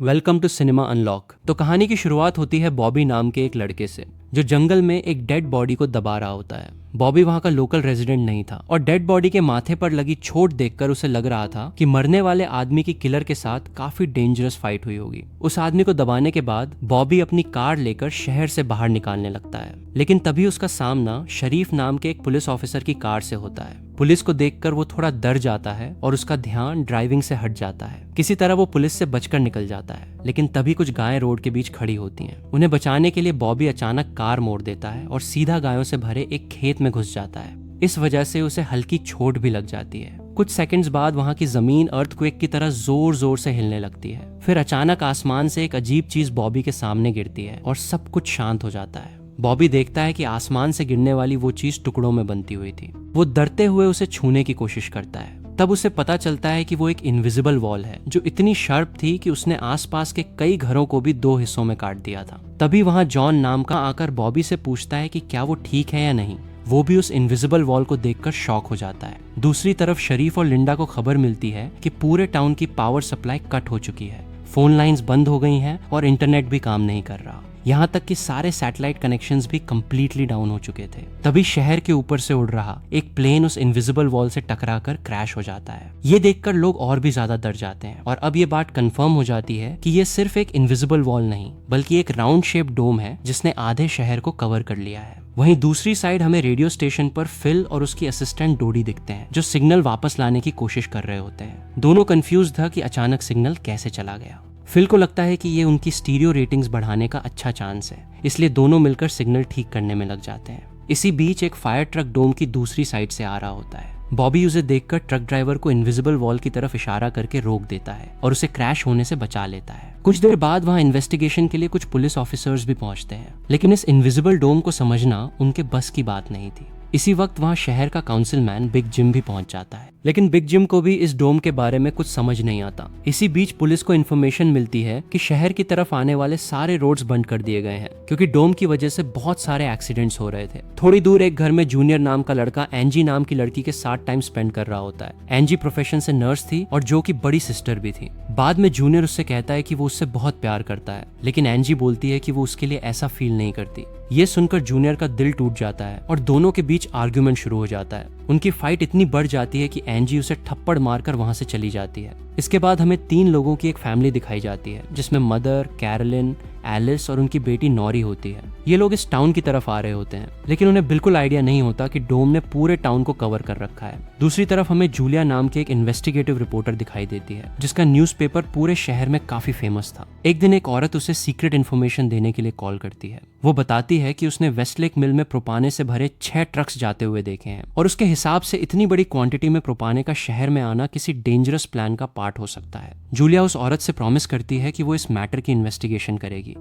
Welcome to cinema unlock. तो कहानी की शुरुआत होती है बॉबी नाम के एक लड़के से जो जंगल में एक डेड बॉडी को दबा रहा होता है। बॉबी वहां का लोकल रेजिडेंट नहीं था और डेड बॉडी के माथे पर लगी चोट देखकर उसे लग रहा था कि मरने वाले आदमी की किलर के साथ काफी डेंजरस फाइट हुई होगी। उस आदमी को दबाने के बाद बॉबी अपनी कार लेकर शहर से बाहर निकालने लगता है, लेकिन तभी उसका सामना शरीफ नाम के एक पुलिस ऑफिसर की कार से होता है। पुलिस को देखकर वो थोड़ा डर जाता है और उसका ध्यान ड्राइविंग से हट जाता है। किसी तरह वो पुलिस से बचकर निकल जाता है, लेकिन तभी कुछ गायें रोड के बीच खड़ी होती हैं। उन्हें बचाने के लिए बॉबी अचानक कार मोड़ देता है और सीधा गायों से भरे एक खेत में घुस जाता है। इस वजह से उसे हल्की चोट भी लग जाती है। कुछ सेकंड्स बाद वहां की जमीन अर्थक्वेक की तरह जोर जोर से हिलने लगती है। फिर अचानक आसमान से एक अजीब चीज बॉबी के सामने गिरती है और सब कुछ शांत हो जाता है। बॉबी देखता है कि आसमान से गिरने वाली वो चीज टुकड़ों में बनती हुई थी। वो डरते हुए उसे छूने की कोशिश करता है। तब उसे पता चलता है कि वो एक इनविजिबल वॉल है जो इतनी शार्प थी कि उसने आसपास के कई घरों को भी दो हिस्सों में काट दिया था। तभी वहां जॉन नाम का आकर बॉबी से पूछता है कि क्या वो ठीक है या नहीं। वो भी उस इनविजिबल वॉल को देखकर शॉक हो जाता है। दूसरी तरफ शरीफ और लिंडा को खबर मिलती है कि पूरे टाउन की पावर सप्लाई कट हो चुकी है। फोन लाइंस बंद हो गई हैं और इंटरनेट भी काम नहीं कर रहा। यहाँ तक कि सारे सैटेलाइट कनेक्शंस भी कंप्लीटली डाउन हो चुके थे। तभी शहर के ऊपर से उड़ रहा एक प्लेन उस इनविजिबल वॉल से टकराकर क्रैश हो जाता है। ये देखकर लोग और भी ज्यादा डर जाते हैं और अब ये बात कंफर्म हो जाती है कि ये सिर्फ एक इनविजिबल वॉल नहीं बल्कि एक राउंड शेप डोम है जिसने आधे शहर को कवर कर लिया है। वहीं दूसरी साइड हमें रेडियो स्टेशन पर फिल और उसकी असिस्टेंट डोडी दिखते हैं जो सिग्नल वापस लाने की कोशिश कर रहे होते हैं। दोनों कंफ्यूज था कि अचानक सिग्नल कैसे चला गया। फिल को लगता है कि ये उनकी स्टीरियो रेटिंग्स बढ़ाने का अच्छा चांस है, इसलिए दोनों मिलकर सिग्नल ठीक करने में लग जाते हैं। इसी बीच एक फायर ट्रक डोम की दूसरी साइड से आ रहा होता है। बॉबी उसे देखकर ट्रक ड्राइवर को इनविजिबल वॉल की तरफ इशारा करके रोक देता है और उसे क्रैश होने से बचा लेता है। कुछ देर बाद वहां इन्वेस्टिगेशन के लिए कुछ पुलिस ऑफिसर्स भी पहुंचते हैं, लेकिन इस इनविजिबल डोम को समझना उनके बस की बात नहीं थी। इसी वक्त वहां शहर का काउंसिलमैन बिग जिम भी पहुंच जाता है, लेकिन बिग जिम को भी इस डोम के बारे में कुछ समझ नहीं आता। इसी बीच पुलिस को इन्फॉर्मेशन मिलती है कि शहर की तरफ आने वाले सारे रोड्स बंद कर दिए गए हैं क्योंकि डोम की वजह से बहुत सारे एक्सीडेंट्स हो रहे थे। थोड़ी दूर एक घर में जूनियर नाम का लड़का एंजी नाम की लड़की के साथ टाइम स्पेंड कर रहा होता है। एंजी प्रोफेशन से नर्स थी और जो की बड़ी सिस्टर भी थी। बाद में जूनियर उससे कहता है कि वो उससे बहुत प्यार करता है, लेकिन एंजी बोलती है कि वो उसके लिए ऐसा फील नहीं करती। ये सुनकर जूनियर का दिल टूट जाता है और दोनों के बीच आर्ग्यूमेंट शुरू हो जाता है। उनकी फाइट इतनी बढ़ जाती है कि एंजी उसे थप्पड़ मारकर वहां से चली जाती है। इसके बाद हमें 3 लोगों की एक फैमिली दिखाई जाती है जिसमें मदर, कैरोलिन, एलिस और उनकी बेटी नॉरी होती है। ये लोग इस टाउन की तरफ आ रहे होते हैं, लेकिन उन्हें बिल्कुल आइडिया नहीं होता कि डोम ने पूरे टाउन को कवर कर रखा है। दूसरी तरफ हमें जूलिया नाम की एक इन्वेस्टिगेटिव रिपोर्टर दिखाई देती है जिसका न्यूज़पेपर पूरे शहर में काफी फेमस था। एक दिन एक औरत उसे सीक्रेट इन्फॉर्मेशन देने के लिए कॉल करती है। वो बताती है कि उसने वेस्टलेक मिल में प्रोपाने से भरे 6 ट्रक्स जाते हुए देखे हैं और उसके हिसाब से इतनी बड़ी क्वांटिटी में प्रोपाने का शहर में आना किसी डेंजरस प्लान का पार्ट हो सकता है। जूलिया उस औरत से प्रॉमिस करती है कि वो इस मैटर की इन्वेस्टिगेशन करेगी,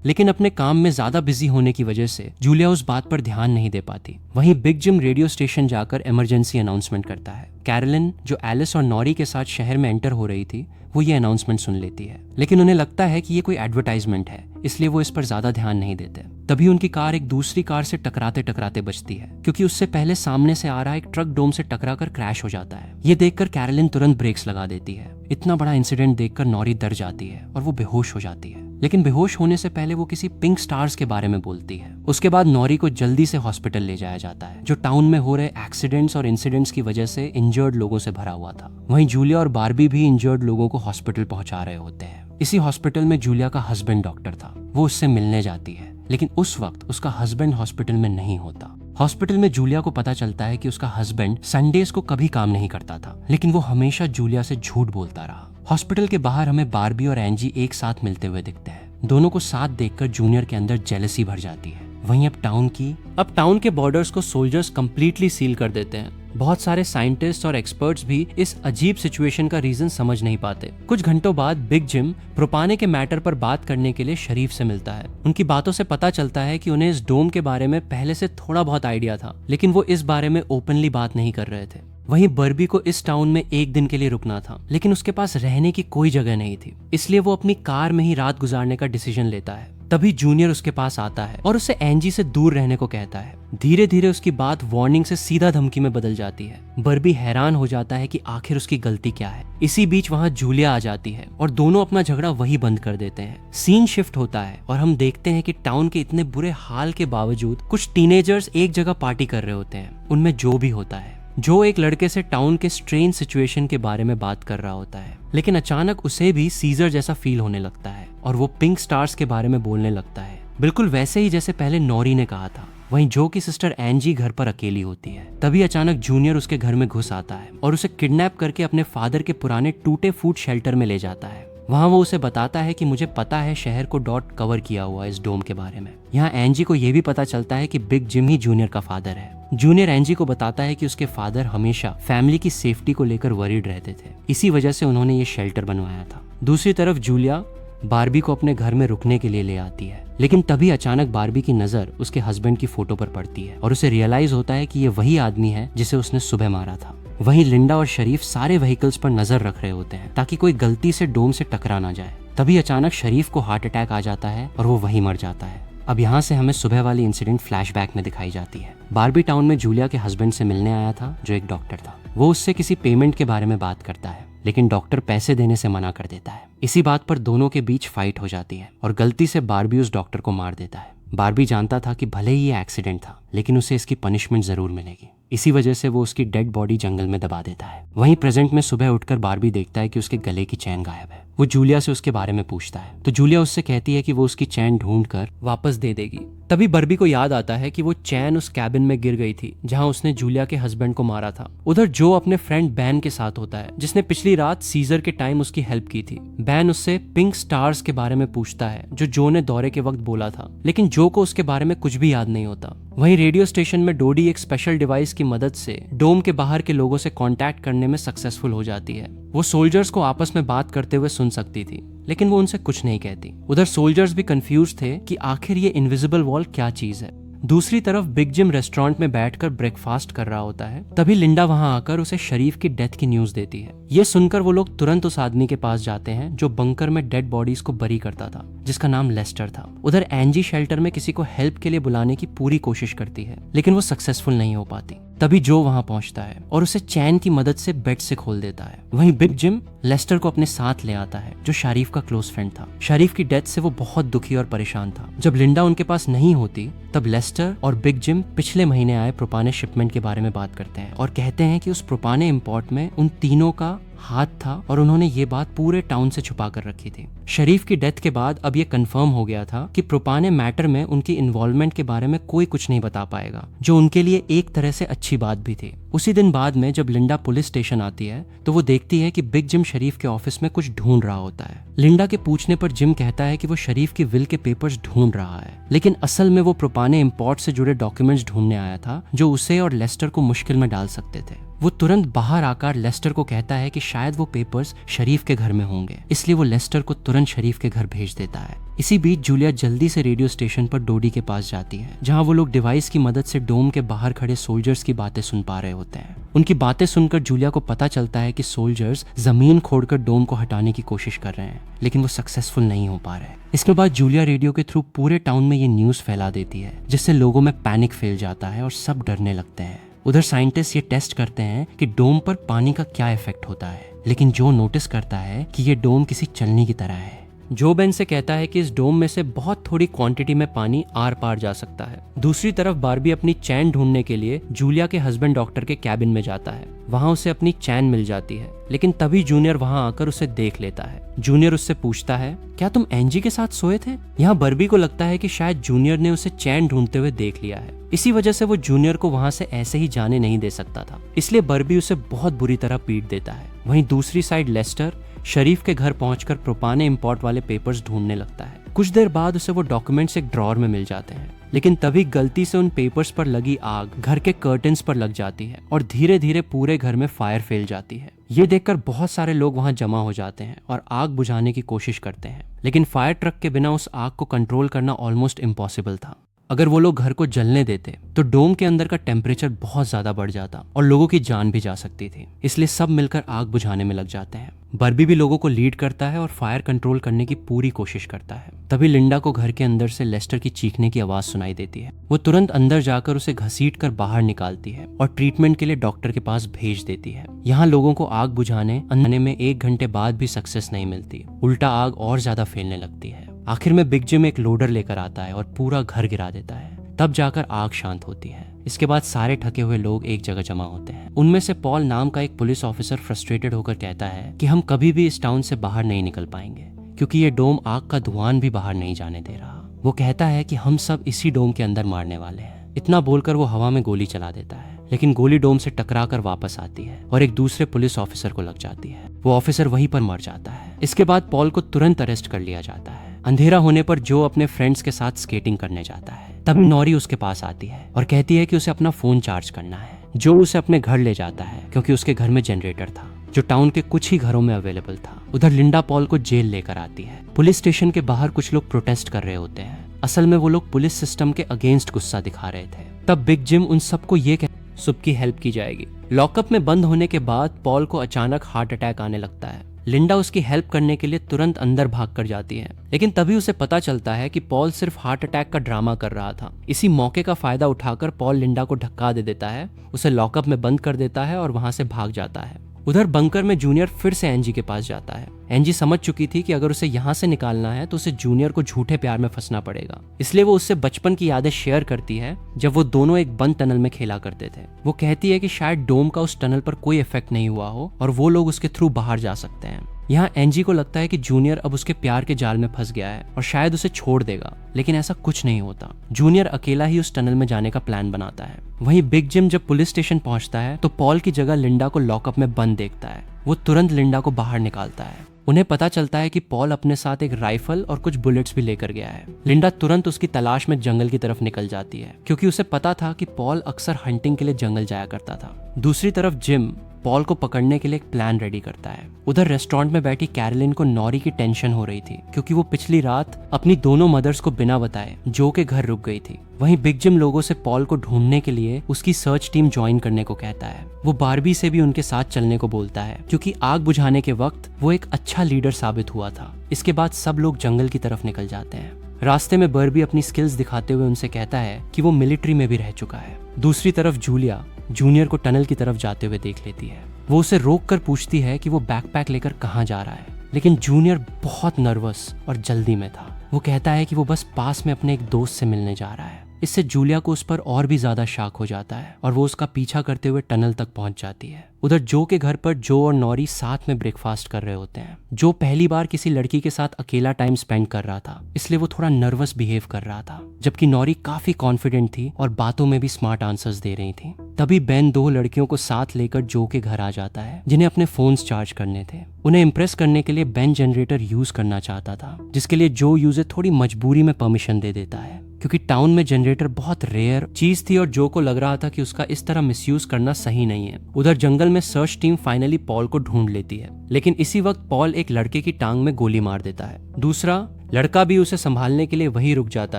लेकिन अपने काम में ज्यादा बिजी होने की वजह से जूलिया उस बात पर ध्यान नहीं दे पाती। वहीं बिग जिम रेडियो स्टेशन जाकर इमरजेंसी अनाउंसमेंट करता है। कैरोलिन जो एलिस और नॉरी के साथ शहर में एंटर हो रही थी, वो ये अनाउंसमेंट सुन लेती है, लेकिन उन्हें लगता है कि ये कोई एडवर्टाइजमेंट है, इसलिए वो इस पर ज्यादा ध्यान नहीं देते। तभी उनकी कार एक दूसरी कार से टकराते टकराते बचती है क्योंकि उससे पहले सामने से आ रहा एक ट्रक डोम से टकराकर क्रैश हो जाता है। ये देखकर कैरोलिन तुरंत ब्रेक्स लगा देती है। इतना बड़ा इंसिडेंट देखकर नॉरी डर जाती है और वो बेहोश हो जाती है, लेकिन बेहोश होने से पहले वो किसी पिंक स्टार्स के बारे में बोलती है। उसके बाद नॉरी को जल्दी से हॉस्पिटल ले जाया जाता है जो टाउन में हो रहे एक्सीडेंट्स और इंसिडेंट्स की वजह से इंजर्ड लोगों से भरा हुआ था। वहीं जूलिया और बार्बी भी इंजर्ड लोगों को हॉस्पिटल पहुंचा रहे होते हैं। इसी हॉस्पिटल में जूलिया का हस्बैंड डॉक्टर था। वो उससे मिलने जाती है, लेकिन उस वक्त उसका हस्बैंड हॉस्पिटल में नहीं होता। हॉस्पिटल में जूलिया को पता चलता है कि उसका हस्बैंड संडेज को कभी काम नहीं करता था, लेकिन वो हमेशा जूलिया से झूठ बोलता रहा। हॉस्पिटल के बाहर हमें बार्बी और एंजी एक साथ मिलते हुए दिखते हैं। दोनों को साथ देखकर जूनियर के अंदर जेलसी भर जाती है। वहीं अब टाउन के बॉर्डर्स को सोल्जर्स कंप्लीटली सील कर देते हैं। बहुत सारे साइंटिस्ट और एक्सपर्ट्स भी इस अजीब सिचुएशन का रीजन समझ नहीं पाते। कुछ घंटों बाद बिग जिम प्रोपाने के मैटर पर बात करने के लिए शरीफ से मिलता है। उनकी बातों से पता चलता है कि उन्हें इस डोम के बारे में पहले से थोड़ा बहुत आइडिया था, लेकिन वो इस बारे में ओपनली बात नहीं कर रहे थे। वहीं बर्बी को इस टाउन में एक दिन के लिए रुकना था, लेकिन उसके पास रहने की कोई जगह नहीं थी, इसलिए वो अपनी कार में ही रात गुजारने का डिसीजन लेता है। तभी जूनियर उसके पास आता है और उसे एंजी से दूर रहने को कहता है। धीरे धीरे उसकी बात वार्निंग से सीधा धमकी में बदल जाती है। बर्बी हैरान हो जाता है कि आखिर उसकी गलती क्या है। इसी बीच वहाँ जूलिया आ जाती है और दोनों अपना झगड़ा वही बंद कर देते हैं। सीन शिफ्ट होता है और हम देखते हैं कि टाउन के इतने बुरे हाल के बावजूद कुछ टीनेजर्स एक जगह पार्टी कर रहे होते हैं। उनमें जो भी होता है, जो एक लड़के से टाउन के स्ट्रेन सिचुएशन के बारे में बात कर रहा होता है, लेकिन अचानक उसे भी सीजर जैसा फील होने लगता है और वो पिंक स्टार्स के बारे में बोलने लगता है, बिल्कुल वैसे ही जैसे पहले नॉरी ने कहा था। वहीं जो की सिस्टर एंजी घर पर अकेली होती है। तभी अचानक जूनियर उसके घर में घुस आता है और उसे किडनैप करके अपने फादर के पुराने टूटे फूट शेल्टर में ले जाता है। वहाँ वो उसे बताता है कि मुझे पता है शहर को डॉट कवर किया हुआ इस डोम के बारे में। यहाँ एंजी को यह भी पता चलता है कि बिग जिम ही जूनियर का फादर है। जूनियर एंजी को बताता है कि उसके फादर हमेशा फैमिली की सेफ्टी को लेकर वरीड रहते थे, इसी वजह से उन्होंने ये शेल्टर बनवाया था। दूसरी तरफ जूलिया बार्बी को अपने घर में रुकने के लिए ले आती है, लेकिन तभी अचानक बार्बी की नजर उसके हस्बैंड की फोटो पर पड़ती है और उसे रियलाइज होता है कि ये वही आदमी है जिसे उसने सुबह मारा था। वहीं लिंडा और शरीफ सारे व्हीकल्स पर नजर रख रहे होते हैं ताकि कोई गलती से डोम से टकरा ना जाए। तभी अचानक शरीफ को हार्ट अटैक आ जाता है और वो वहीं मर जाता है। अब यहाँ से हमें सुबह वाली इंसिडेंट फ्लैशबैक में दिखाई जाती है। बार्बी टाउन में जूलिया के हस्बैंड से मिलने आया था जो एक डॉक्टर था। वो उससे किसी पेमेंट के बारे में बात करता है, लेकिन डॉक्टर पैसे देने से मना कर देता है। इसी बात पर दोनों के बीच फाइट हो जाती है और गलती से बार्बी उस डॉक्टर को मार देता है। बार्बी जानता था कि भले ही ये एक्सीडेंट था, लेकिन उसे इसकी पनिशमेंट जरूर मिलेगी। इसी वजह से वो उसकी डेड बॉडी जंगल में दबा देता है। वहीं प्रेजेंट में सुबह उठकर बार्बी देखता है कि उसके गले की चैन गायब है। वो जूलिया से उसके बारे में पूछता है तो जूलिया उससे कहती है कि वो उसकी चैन ढूंढकर वापस दे देगी। तभी बर्बी को याद आता है कि वो चैन उस कैबिन में गिर गई थी जहां उसने जूलिया के हस्बैंड को मारा था। उधर जो अपने फ्रेंड बैन के साथ होता है, जिसने पिछली रात सीजर के टाइम उसकी हेल्प की थी। बैन उससे पिंक स्टार्स के बारे में पूछता है जो ने दौरे के वक्त बोला था, लेकिन जो को उसके बारे में कुछ भी याद नहीं होता। वहीं रेडियो स्टेशन में डोडी एक स्पेशल डिवाइस की मदद से डोम के बाहर के लोगों से कांटेक्ट करने में सक्सेसफुल हो जाती है। वो सोल्जर्स को आपस में बात करते हुए सुन सकती थी, लेकिन वो उनसे कुछ नहीं कहती। उधर सोल्जर्स भी कंफ्यूज थे कि आखिर ये इनविजिबल वॉल क्या चीज है। दूसरी तरफ बिग जिम रेस्टोरेंट में बैठकर ब्रेकफास्ट कर रहा होता है। तभी लिंडा वहां आकर उसे शरीफ की डेथ की न्यूज देती है। ये सुनकर वो लोग तुरंत उस आदमी के पास जाते हैं जो बंकर में डेड बॉडीज को बरी करता था, जिसका नाम लेस्टर था। उधर एंजी शेल्टर में किसी को हेल्प के लिए बुलाने की पूरी कोशिश करती है, लेकिन वो सक्सेसफुल नहीं हो पाती। तभी जो वहां पहुंचता है और उसे चैन की मदद से बेड से खोल देता है। वहीं बिग जिम लेस्टर को अपने साथ ले आता है, जो शरीफ का क्लोज फ्रेंड था। शरीफ की डेथ से वो बहुत दुखी और परेशान था। जब लिंडा उनके पास नहीं होती, तब लेस्टर और बिग जिम पिछले महीने आए प्रोपाने शिपमेंट के बारे में बात करते हैं और कहते हैं कि उस प्रोपाने इंपोर्ट में उन तीनों का हाथ था और उन्होंने ये बात पूरे टाउन से छुपा कर रखी थी। शरीफ की डेथ के बाद अब ये कंफर्म हो गया था कि प्रोपाने मैटर में उनकी इन्वॉल्वमेंट के बारे में कोई कुछ नहीं बता पाएगा, जो उनके लिए एक तरह से अच्छी बात भी थी। उसी दिन बाद में जब लिंडा पुलिस स्टेशन आती है तो वो देखती है कि बिग जिम शरीफ के ऑफिस में कुछ ढूंढ रहा होता है। लिंडा के पूछने पर जिम कहता है कि वो शरीफ की विल के पेपर्स ढूंढ रहा है, लेकिन असल में वो प्रोपाने इंपोर्ट से जुड़े डॉक्यूमेंट्स ढूंढने आया था जो उसे और लेस्टर को मुश्किल में डाल सकते थे। वो तुरंत बाहर आकर लेस्टर को कहता है कि शायद वो पेपर्स शरीफ के घर में होंगे, इसलिए वो लेस्टर को तुरंत शरीफ के घर भेज देता है। इसी बीच जूलिया जल्दी से रेडियो स्टेशन पर डोडी के पास जाती है, जहां वो लोग डिवाइस की मदद से डोम के बाहर खड़े सोल्जर्स की बातें सुन पा रहे होते हैं। उनकी बातें सुनकर जूलिया को पता चलता है कि सोल्जर्स जमीन खोदकर डोम को हटाने की कोशिश कर रहे हैं, लेकिन वो सक्सेसफुल नहीं हो पा रहे। इसके बाद जूलिया रेडियो के थ्रू पूरे टाउन में ये न्यूज फैला देती है, जिससे लोगों में पैनिक फैल जाता है और सब डरने लगते हैं। उधर साइंटिस्ट ये टेस्ट करते हैं कि डोम पर पानी का क्या इफेक्ट होता है, लेकिन जो नोटिस करता है कि ये डोम किसी चलनी की तरह है। जो बेन से कहता है कि इस डोम में से बहुत थोड़ी क्वांटिटी में पानी आर पार जा सकता है। दूसरी तरफ बार्बी अपनी चैन ढूंढने के लिए जूलिया के हस्बैंड डॉक्टर के कैबिन में जाता है। वहां उसे अपनी चैन मिल जाती है, लेकिन तभी जूनियर वहां आकर उसे देख लेता है। जूनियर उससे पूछता है, क्या तुम एंजी के साथ सोए थे? यहाँ बर्बी को लगता है कि शायद जूनियर ने उसे चैन ढूंढते हुए देख लिया है, इसी वजह से वो जूनियर को वहां से ऐसे ही जाने नहीं दे सकता था, इसलिए बर्बी उसे बहुत बुरी तरह पीट देता है। वहीं दूसरी साइड लेस्टर शरीफ के घर पहुंचकर प्रोपाने इंपोर्ट वाले पेपर्स ढूंढने लगता है। कुछ देर बाद उसे वो डॉक्यूमेंट्स एक ड्रॉर में मिल जाते हैं, लेकिन तभी गलती से उन पेपर्स पर लगी आग घर के कर्टन्स पर लग जाती है और धीरे धीरे पूरे घर में फायर फैल जाती है। ये देखकर बहुत सारे लोग वहां जमा हो जाते हैं और आग बुझाने की कोशिश करते हैं, लेकिन फायर ट्रक के बिना उस आग को कंट्रोल करना ऑलमोस्ट इम्पॉसिबल था। अगर वो लोग घर को जलने देते तो डोम के अंदर का टेम्परेचर बहुत ज्यादा बढ़ जाता और लोगों की जान भी जा सकती थी। इसलिए सब मिलकर आग बुझाने में लग जाते हैं। बर्बी भी लोगों को लीड करता है और फायर कंट्रोल करने की पूरी कोशिश करता है। तभी लिंडा को घर के अंदर से लेस्टर की चीखने की आवाज सुनाई देती है। वो तुरंत अंदर जाकर उसे घसीट कर बाहर निकालती है और ट्रीटमेंट के लिए डॉक्टर के पास भेज देती है। यहाँ लोगों को आग बुझाने आने में 1 घंटे बाद भी सक्सेस नहीं मिलती, उल्टा आग और ज्यादा फैलने लगती है। आखिर में बिग जिम एक लोडर लेकर आता है और पूरा घर गिरा देता है। तब जाकर आग शांत होती है। इसके बाद सारे थके हुए लोग एक जगह जमा होते हैं। उनमें से पॉल नाम का एक पुलिस ऑफिसर फ्रस्ट्रेटेड होकर कहता है कि हम कभी भी इस टाउन से बाहर नहीं निकल पाएंगे, क्योंकि ये डोम आग का धुआं भी बाहर नहीं जाने दे रहा। वो कहता है कि हम सब इसी डोम के अंदर मारने वाले हैं। इतना बोलकर वो हवा में गोली चला देता है, लेकिन गोली डोम से टकरा कर वापस आती है और एक दूसरे पुलिस ऑफिसर को लग जाती है। वो ऑफिसर वहीं पर मर जाता है। इसके बाद पॉल को तुरंत अरेस्ट कर लिया जाता है। अंधेरा होने पर जो अपने फ्रेंड्स के साथ स्केटिंग करने जाता है। तभी नॉरी उसके पास आती है और कहती है कि उसे अपना फोन चार्ज करना है, जो उसे अपने घर ले जाता है क्योंकि उसके घर में जनरेटर था जो टाउन के कुछ ही घरों में अवेलेबल था। उधर लिंडा पॉल को जेल लेकर आती है। पुलिस स्टेशन के बाहर कुछ लोग प्रोटेस्ट कर रहे होते हैं। असल में वो लोग पुलिस सिस्टम के अगेंस्ट गुस्सा दिखा रहे थे। तब बिग जिम उन सबको ये सबकी हेल्प की जाएगी। लॉकअप में बंद होने के बाद पॉल को अचानक हार्ट अटैक आने लगता है। लिंडा उसकी हेल्प करने के लिए तुरंत अंदर भाग कर जाती है, लेकिन तभी उसे पता चलता है कि पॉल सिर्फ हार्ट अटैक का ड्रामा कर रहा था। इसी मौके का फायदा उठाकर पॉल लिंडा को धक्का दे देता है, उसे लॉकअप में बंद कर देता है और वहां से भाग जाता है। उधर बंकर में जूनियर फिर से एंजी के पास जाता है। एंजी समझ चुकी थी कि अगर उसे यहाँ से निकालना है तो उसे जूनियर को झूठे प्यार में फंसना पड़ेगा, इसलिए वो उससे बचपन की यादें शेयर करती है जब वो दोनों एक बंद टनल में खेला करते थे। वो कहती है कि शायद डोम का उस टनल पर कोई इफेक्ट नहीं हुआ हो और वो लोग उसके थ्रू बाहर जा सकते हैं। यहाँ एंजी को लगता है कि जूनियर अब उसके प्यार के जाल में फंस गया है और शायद उसे छोड़ देगा, लेकिन ऐसा कुछ नहीं होता। जूनियर अकेला ही उस टनल में जाने का प्लान बनाता है। वहीं बिग जिम जब पुलिस स्टेशन पहुंचता है तो पॉल की जगह लिंडा को लॉकअप में बंद देखता है। वो तुरंत लिंडा को बाहर निकालता है। उन्हें पता चलता है कि पॉल अपने साथ एक राइफल और कुछ बुलेट्स भी लेकर गया है। लिंडा तुरंत उसकी तलाश में जंगल की तरफ निकल जाती है, क्योंकि उसे पता था कि पॉल अक्सर हंटिंग के लिए जंगल जाया करता था। दूसरी तरफ जिम पॉल को पकड़ने के लिए एक प्लान रेडी करता है। उधर रेस्टोरेंट में बैठी कैरोलिन को नॉरी की टेंशन हो रही थी, क्योंकि वो पिछली रात अपनी दोनों मदर्स को बिना बताए जो के घर रुक गई थी। वहीं बिग जिम लोगों से पॉल को ढूंढने के लिए उसकी सर्च टीम ज्वाइन करने को कहता है। वो बारबी से भी उनके साथ चलने को बोलता है, क्योंकि आग बुझाने के वक्त वो एक अच्छा लीडर साबित हुआ था। इसके बाद सब लोग जंगल की तरफ निकल जाते हैं। रास्ते में बर्बी अपनी स्किल्स दिखाते हुए उनसे कहता है कि वो मिलिट्री में भी रह चुका है। दूसरी तरफ जूलिया जूनियर को टनल की तरफ जाते हुए देख लेती है। वो उसे रोक कर पूछती है कि वो बैकपैक लेकर कहाँ जा रहा है, लेकिन जूनियर बहुत नर्वस और जल्दी में था। वो कहता है कि वो बस पास में अपने एक दोस्त से मिलने जा रहा है। इससे जूलिया को उस पर और भी ज्यादा शक हो जाता है और वो उसका पीछा करते हुए टनल तक पहुंच जाती है। उधर जो के घर पर जो और नॉरी साथ में ब्रेकफास्ट कर रहे होते हैं। जो पहली बार किसी लड़की के साथ अकेला टाइम स्पेंड कर रहा था, इसलिए वो थोड़ा नर्वस बिहेव कर रहा था, जबकि नॉरी काफी कॉन्फिडेंट थी और बातों में भी स्मार्ट आंसर्स दे रही थी। तभी बेन 2 लड़कियों को साथ लेकर जो के घर आ जाता है, जिन्हें अपने फोन्स चार्ज करने थे। उन्हें इम्प्रेस करने के लिए बेन जनरेटर यूज करना चाहता था, जिसके लिए जो यूजर थोड़ी मजबूरी में परमिशन दे देता है, क्योंकि टाउन में जनरेटर बहुत रेयर चीज थी और जो को लग रहा था कि उसका इस तरह मिसयूज करना सही नहीं है। उधर जंगल में सर्च टीम फाइनली पॉल को ढूंढ लेती है, लेकिन इसी वक्त पॉल एक लड़के की टांग में गोली मार देता है। दूसरा लड़का भी उसे संभालने के लिए वहीं रुक जाता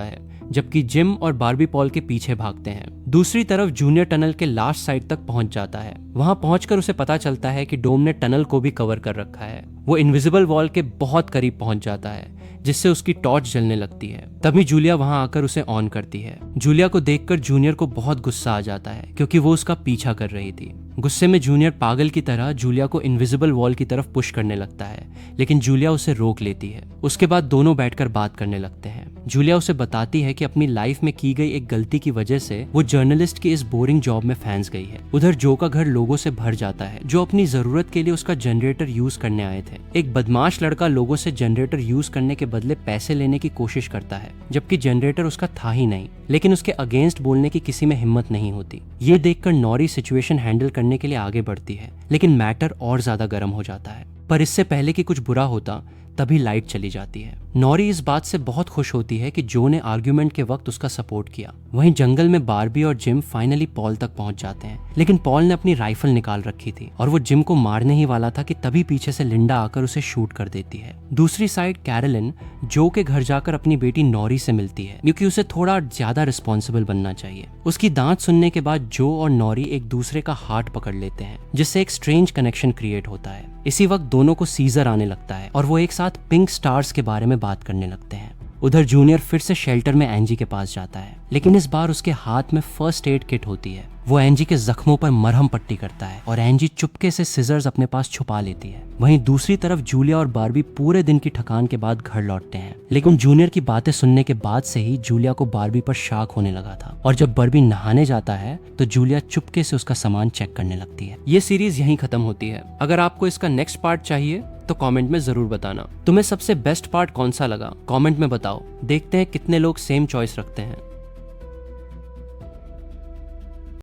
है, जबकि जिम और बारबी पॉल के पीछे भागते हैं। दूसरी तरफ जूनियर टनल के लास्ट साइड तक पहुंच जाता है। वहां पहुंचकर उसे पता चलता है कि डोम ने टनल को भी कवर कर रखा है। वो इनविजिबल वॉल के बहुत करीब पहुंच जाता है, जिससे उसकी टॉर्च जलने लगती है। तभी जूलिया वहां आकर उसे ऑन करती है। जूलिया को देखकर जूनियर को बहुत गुस्सा आ जाता है, क्योंकि वो उसका पीछा कर रही थी। गुस्से में जूनियर पागल की तरह जूलिया को इनविजिबल वॉल की तरफ पुश करने लगता है, लेकिन जूलिया उसे रोक लेती है। उसके बाद दोनों बैठकर बात करने लगते हैं। जूलिया उसे बताती है कि अपनी लाइफ में की गई एक गलती की वजह से वो जर्नलिस्ट की इस बोरिंग जॉब में फंस गई है। उधर जो का घर लोगों से भर जाता है, जो अपनी जरूरत के लिए उसका जनरेटर यूज करने आए थे। एक बदमाश लड़का लोगों से जनरेटर यूज करने के बदले पैसे लेने की कोशिश करता है, जबकि जनरेटर उसका था ही नहीं, लेकिन उसके अगेंस्ट बोलने की किसी में हिम्मत नहीं होती। ये देखकर नॉरी सिचुएशन हैंडल करने के लिए आगे बढ़ती है, लेकिन मैटर और ज्यादा गर्म हो जाता है। पर इससे पहले कि कुछ बुरा होता, तभी लाइट चली जाती है। नॉरी इस बात से बहुत खुश होती है कि जो ने आर्ग्यूमेंट के वक्त उसका सपोर्ट किया। वहीं जंगल में बार्बी और जिम फाइनली पॉल तक पहुंच जाते हैं, लेकिन पॉल ने अपनी राइफल निकाल रखी थी और वो जिम को मारने ही वाला था कि तभी पीछे से लिंडा आकर उसे शूट कर देती है। दूसरी साइड कैरोलिन जो के घर जाकर अपनी बेटी नॉरी से मिलती है, क्योंकि उसे थोड़ा ज्यादा रिस्पॉन्सिबल बनना चाहिए। उसकी दांत सुनने के बाद जो और नॉरी एक दूसरे का हाथ पकड़ लेते हैं, जिससे एक स्ट्रेंज कनेक्शन क्रिएट होता है। इसी वक्त दोनों को सीजर आने लगता है और वो एक साथ पिंक स्टार्स के बारे में बात करने लगते हैं। उधर जूनियर फिर से शेल्टर में एंजी के पास जाता है, लेकिन इस बार उसके हाथ में फर्स्ट एड किट होती है। वो एंजी के जख्मों पर मरहम पट्टी करता है और एंजी चुपके से सिजर्स अपने पास छुपा लेती है। वहीं दूसरी तरफ जूलिया और बार्बी पूरे दिन की थकान के बाद घर लौटते हैं, लेकिन जूनियर की बातें सुनने के बाद से ही जूलिया को बार्बी पर शक होने लगा था और जब बार्बी नहाने जाता है तो जूलिया चुपके से उसका सामान चेक करने लगती है। ये सीरीज यहीं खत्म होती है। अगर आपको इसका नेक्स्ट पार्ट चाहिए तो कमेंट में जरूर बताना। तुम्हें सबसे बेस्ट पार्ट कौन सा लगा, कमेंट में बताओ। देखते हैं कितने लोग सेम चॉइस रखते हैं।